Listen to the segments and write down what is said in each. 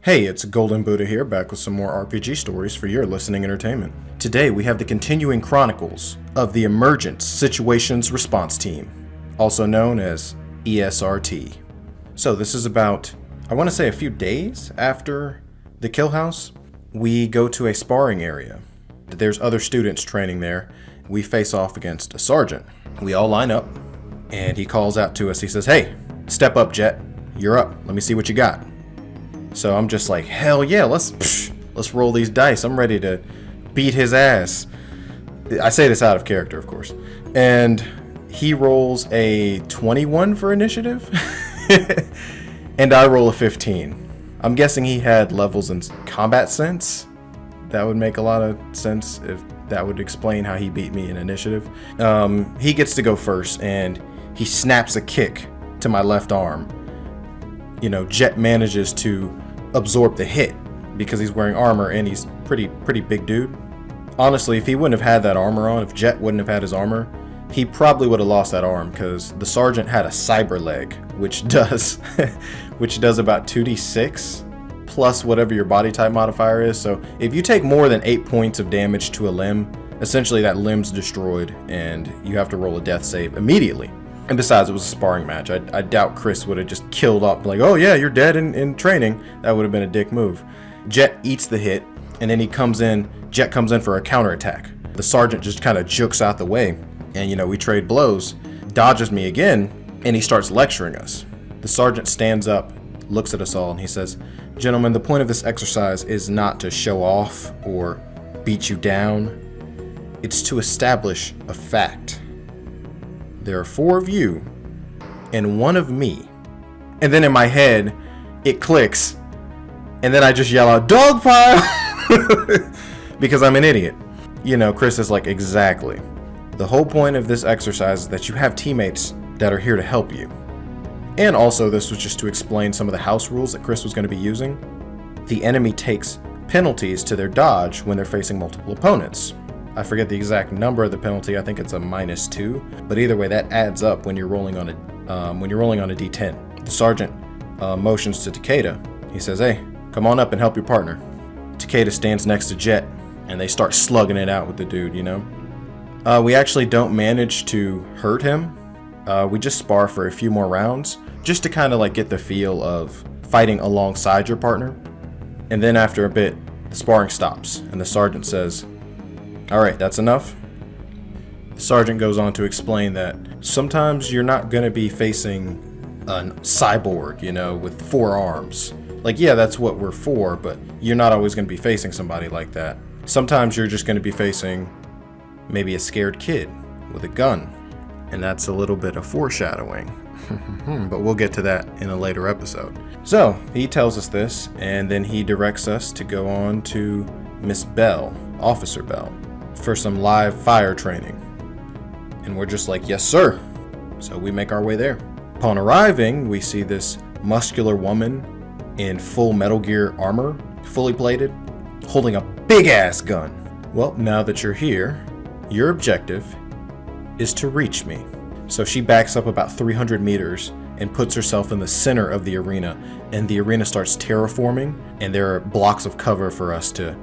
Hey, it's Golden Buddha here, back with some more RPG stories for your listening entertainment. Today we have the continuing chronicles of the Emergent Situations Response Team, also known as ESRT. So this is about, I want to say a few days after the kill house. We go to a sparring area. There's other students training there. We face off against a sergeant. We all line up, and he calls out to us. He says, "Hey, step up, Jet. You're up. Let me see what you got." So I'm just like, hell yeah, let's roll these dice. I'm ready to beat his ass. I say this out of character, of course. And he rolls a 21 for initiative, and I roll a 15. I'm guessing he had levels in combat sense. That would make a lot of sense if that would explain how he beat me in initiative. He gets to go first, and he snaps a kick to my left arm. You know, Jet manages to absorb the hit because he's wearing armor and he's pretty big dude. Honestly, if he wouldn't have had that armor on, if Jet wouldn't have had his armor, he probably would have lost that arm because the sergeant had a cyber leg, which does about 2d6 plus whatever your body type modifier is. So if you take more than 8 points of damage to a limb, essentially that limb's destroyed and you have to roll a death save immediately. And besides, it was a sparring match. I doubt Chris would have just killed up like, "Oh yeah, you're dead in training." That would have been a dick move. Jet eats the hit, and then Jet comes in for a counterattack. The sergeant just kind of jukes out the way, and we trade blows. Dodges me again, and he starts lecturing us. The sergeant stands up, looks at us all, and he says, "Gentlemen, the point of this exercise is not to show off or beat you down. It's to establish a fact. There are 4 of you and 1 of me." And then in my head, it clicks. And then I just yell out, "Dog pile!" because I'm an idiot. Chris is like, "Exactly. The whole point of this exercise is that you have teammates that are here to help you." And also, this was just to explain some of the house rules that Chris was going to be using. The enemy takes penalties to their dodge when they're facing multiple opponents. I forget the exact number of the penalty. I think it's a -2, but either way, that adds up when you're rolling on a D10. The sergeant motions to Takeda. He says, "Hey, come on up and help your partner." Takeda stands next to Jet, and they start slugging it out with the dude. We actually don't manage to hurt him. We just spar for a few more rounds, just to kind of get the feel of fighting alongside your partner. And then after a bit, the sparring stops, and the sergeant says, "All right, that's enough." The sergeant goes on to explain that sometimes you're not going to be facing a cyborg, with 4 arms. Yeah, that's what we're for, but you're not always going to be facing somebody like that. Sometimes you're just going to be facing maybe a scared kid with a gun. And that's a little bit of foreshadowing. But we'll get to that in a later episode. So, he tells us this, and then he directs us to go on to Miss Bell, Officer Bell, for some live fire training. And we're just like, "Yes, sir." So we make our way there. Upon arriving, we see this muscular woman in full Metal Gear armor, fully plated, holding a big-ass gun. "Well, now that you're here, your objective is to reach me." So she backs up about 300 meters and puts herself in the center of the arena, and the arena starts terraforming, and there are blocks of cover for us to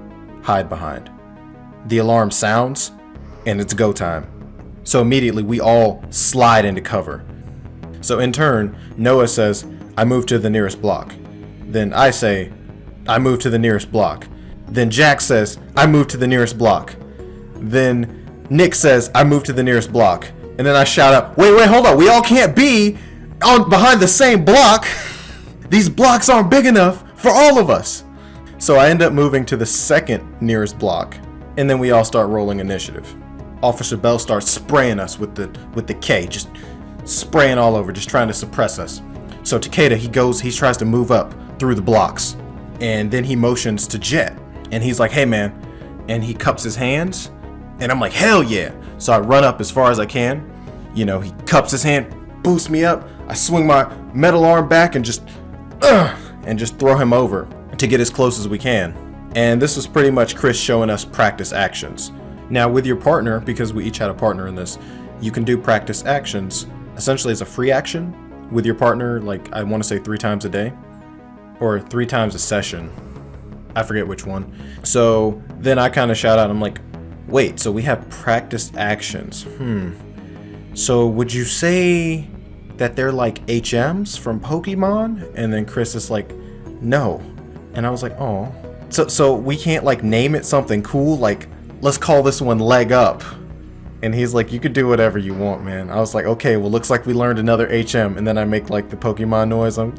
hide behind. The alarm sounds, and it's go time. So immediately we all slide into cover. So in turn, Noah says, "I move to the nearest block." Then I say, "I move to the nearest block." Then Jack says, "I move to the nearest block." Then Nick says, "I move to the nearest block." And then I shout out, wait, hold on. We all can't be behind the same block. These blocks aren't big enough for all of us. So I end up moving to the second nearest block. And then we all start rolling initiative. Officer Bell starts spraying us with the K, just spraying all over, just trying to suppress us. So Takeda, he tries to move up through the blocks. And then he motions to Jet. And he's like, "Hey man." And he cups his hands. And I'm like, "Hell yeah." So I run up as far as I can. He cups his hand, boosts me up. I swing my metal arm back and just throw him over to get as close as we can. And this was pretty much Chris showing us practice actions. Now with your partner, because we each had a partner in this, you can do practice actions essentially as a free action with your partner, I want to say 3 times a day. or 3 times a session. I forget which one. So then I kind of shout out, I'm like, wait, so we have practiced actions. So would you say that they're like HMs from Pokemon? And then Chris is like, no. And I was like, oh. So we can't like name it something cool? Like, let's call this one Leg Up. And he's like, you could do whatever you want, man. I was like, okay, well, looks like we learned another HM. And then I make like the Pokemon noise. I'm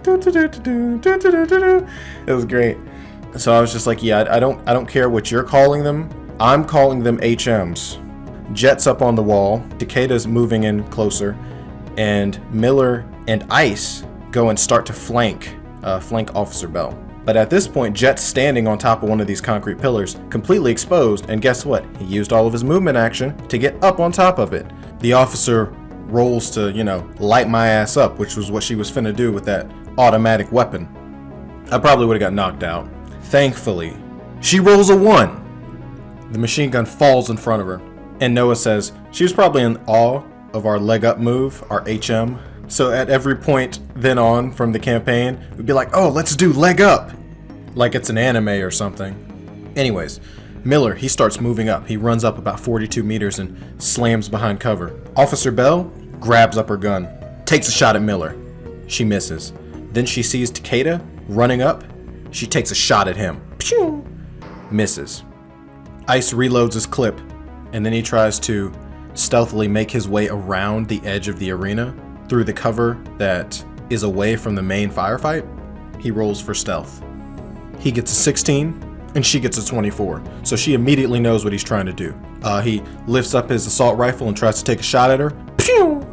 It was great. So I was just like, yeah, I don't care what you're calling them. I'm calling them HMs. Jet's up on the wall. Takeda's moving in closer. And Miller and Ice go and start to flank Officer Bell. But at this point, Jet's standing on top of one of these concrete pillars, completely exposed, and guess what? He used all of his movement action to get up on top of it. The officer rolls to, light my ass up, which was what she was finna do with that automatic weapon. I probably would have got knocked out. Thankfully, she rolls a 1. The machine gun falls in front of her, and Noah says she was probably in awe of our leg up move, our HM. So at every point then on from the campaign, we'd be like, oh, let's do leg up. Like it's an anime or something. Anyways, Miller, he starts moving up. He runs up about 42 meters and slams behind cover. Officer Bell grabs up her gun, takes a shot at Miller. She misses. Then she sees Takeda running up. She takes a shot at him. Pew! Misses. Ice reloads his clip, and then he tries to stealthily make his way around the edge of the arena through the cover that is away from the main firefight. He rolls for stealth. He gets a 16 and she gets a 24. So she immediately knows what he's trying to do. He lifts up his assault rifle and tries to take a shot at her. Pew!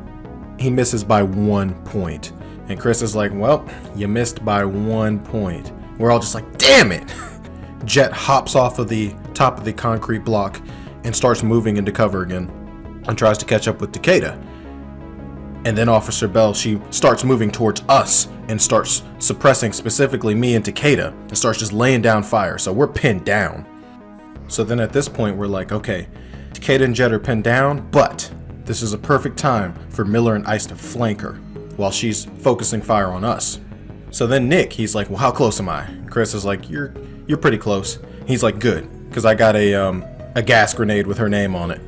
He misses by 1 point. And Chris is like, well, you missed by 1 point. We're all just like, damn it! Jet hops off of the top of the concrete block and starts moving into cover again and tries to catch up with Takeda. And then Officer Bell, she starts moving towards us and starts suppressing specifically me and Takeda and starts just laying down fire. So we're pinned down. So then at this point, we're like, okay, Takeda and Jet are pinned down, but this is a perfect time for Miller and Ice to flank her while she's focusing fire on us. So then Nick, he's like, well, how close am I? Chris is like, you're pretty close. He's like, good, because I got a gas grenade with her name on it.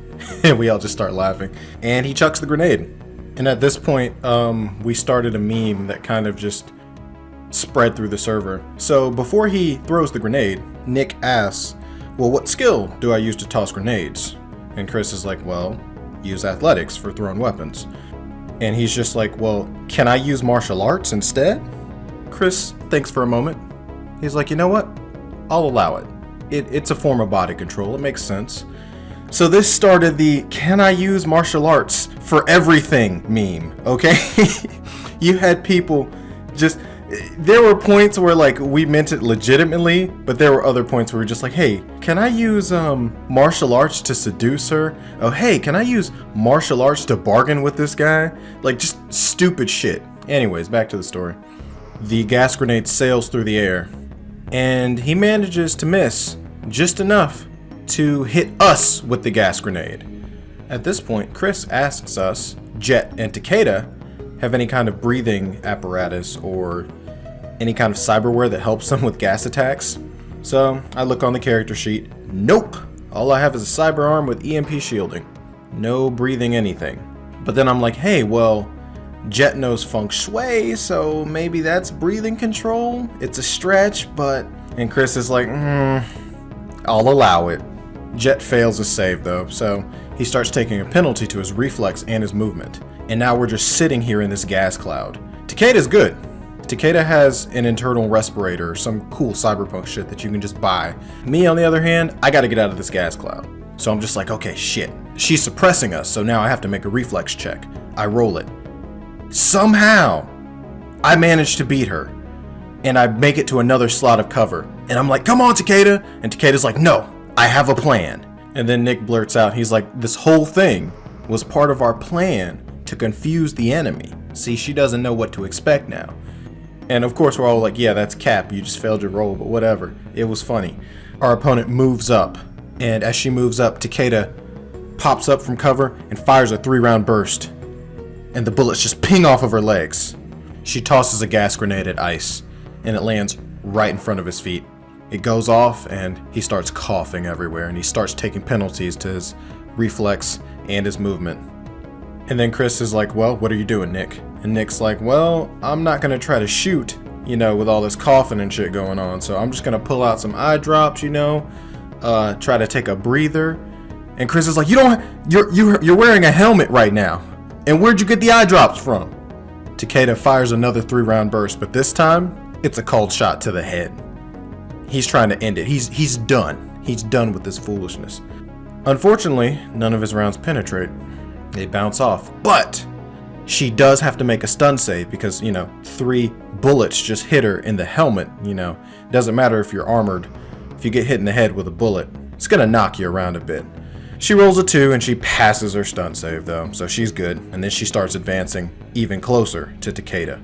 And we all just start laughing. And he chucks the grenade. And at this point, we started a meme that kind of just spread through the server. So before he throws the grenade, Nick asks, well, what skill do I use to toss grenades? And Chris is like, well, use athletics for throwing weapons. And he's just like, well, can I use martial arts instead? Chris thinks for a moment. He's like, you know what? I'll allow it. It's a form of body control. It makes sense. So this started the can I use martial arts for everything meme, okay? You had people just, there were points where like we meant it legitimately, but there were other points where we're just like, hey, can I use martial arts to seduce her? Oh, hey, can I use martial arts to bargain with this guy? Like just stupid shit. Anyways, back to the story. The gas grenade sails through the air and he manages to miss just enough to hit us with the gas grenade. At this point, Chris asks us, Jet and Takeda, have any kind of breathing apparatus or any kind of cyberware that helps them with gas attacks. So I look on the character sheet. Nope. All I have is a cyber arm with EMP shielding. No breathing anything. But then I'm like, hey, well, Jet knows feng shui, so maybe that's breathing control. It's a stretch, but... And Chris is like, I'll allow it. Jet fails his save though, so he starts taking a penalty to his reflex and his movement. And now we're just sitting here in this gas cloud. Takeda's good. Takeda has an internal respirator, some cool cyberpunk shit that you can just buy. Me, on the other hand, I gotta get out of this gas cloud. So I'm just like, okay, shit. She's suppressing us, so now I have to make a reflex check. I roll it. Somehow, I manage to beat her. And I make it to another slot of cover. And I'm like, come on, Takeda. And Takeda's like, no, I have a plan. And then Nick blurts out, he's like, this whole thing was part of our plan to confuse the enemy. See, she doesn't know what to expect now. And of course, we're all like, yeah, that's cap. You just failed your roll, but whatever. It was funny. Our opponent moves up. And as she moves up, Takeda pops up from cover and fires a 3-round burst. And the bullets just ping off of her legs. She tosses a gas grenade at Ice. And it lands right in front of his feet. It goes off and he starts coughing everywhere, and he starts taking penalties to his reflex and his movement. And then Chris is like, well, what are you doing, Nick? And Nick's like, well, I'm not gonna try to shoot, with all this coughing and shit going on. So I'm just gonna pull out some eye drops, try to take a breather. And Chris is like, you're wearing a helmet right now. And where'd you get the eye drops from? Takeda fires another 3-round burst, but this time it's a cold shot to the head. He's trying to end it. He's done. He's done with this foolishness. Unfortunately, none of his rounds penetrate. They bounce off. But she does have to make a stun save because, 3 bullets just hit her in the helmet. Doesn't matter if you're armored. If you get hit in the head with a bullet, it's gonna knock you around a bit. She rolls a 2 and she passes her stunt save though, so she's good. And then she starts advancing even closer to Takeda.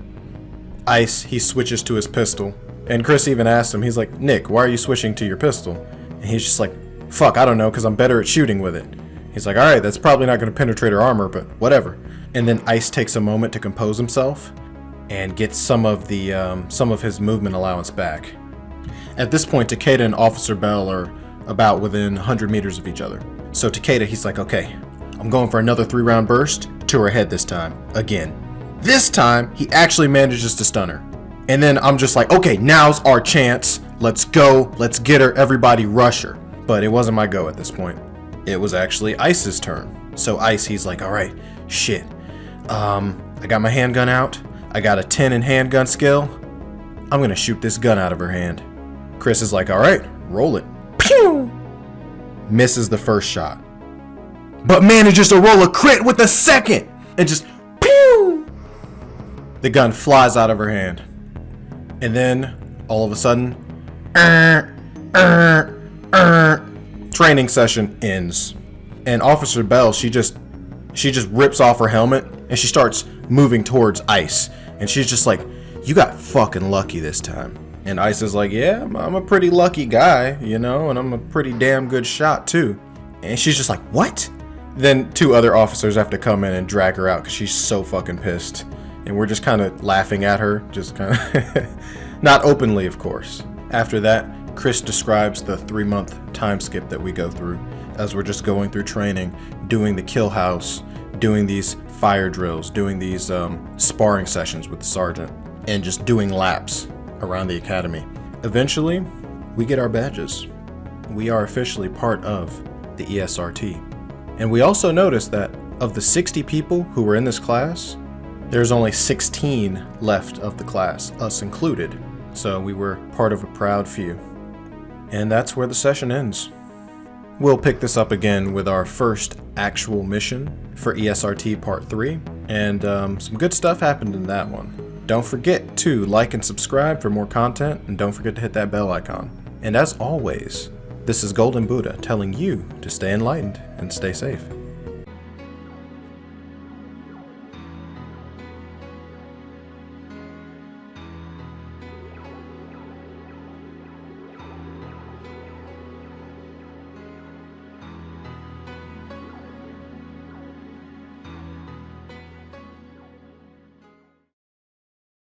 Ice, he switches to his pistol. And Chris even asks him, he's like, Nick, why are you switching to your pistol? And he's just like, fuck, I don't know, because I'm better at shooting with it. He's like, alright, that's probably not going to penetrate her armor, but whatever. And then Ice takes a moment to compose himself and gets some of his movement allowance back. At this point, Takeda and Officer Bell are about within 100 meters of each other. So Takeda, he's like, okay, I'm going for another 3-round burst to her head this time, again. This time, he actually manages to stun her. And then I'm just like, okay, now's our chance. Let's go. Let's get her. Everybody rush her. But it wasn't my go at this point. It was actually Ice's turn. So Ice, he's like, all right, shit. I got my handgun out. I got a 10 in handgun skill. I'm going to shoot this gun out of her hand. Chris is like, all right, roll it. Pew! Misses the first shot. But manages to roll a crit with the second. And just, pew! The gun flies out of her hand. And then, all of a sudden, training session ends. And Officer Bell, she just rips off her helmet and she starts moving towards Ice. And she's just like, you got fucking lucky this time. And Ice is like, yeah, I'm a pretty lucky guy, and I'm a pretty damn good shot too. And she's just like, what? Then 2 other officers have to come in and drag her out because she's so fucking pissed. And we're just kind of laughing at her, just kind of, not openly, of course. After that, Chris describes the 3-month time skip that we go through as we're just going through training, doing the kill house, doing these fire drills, doing these sparring sessions with the sergeant, and just doing laps around the academy. Eventually, we get our badges. We are officially part of the ESRT. And we also noticed that of the 60 people who were in this class, there's only 16 left of the class, us included. So we were part of a proud few. And that's where the session ends. We'll pick this up again with our first actual mission for ESRT Part 3. And some good stuff happened in that one. Don't forget to like and subscribe for more content, and don't forget to hit that bell icon. And as always, this is Golden Buddha telling you to stay enlightened and stay safe.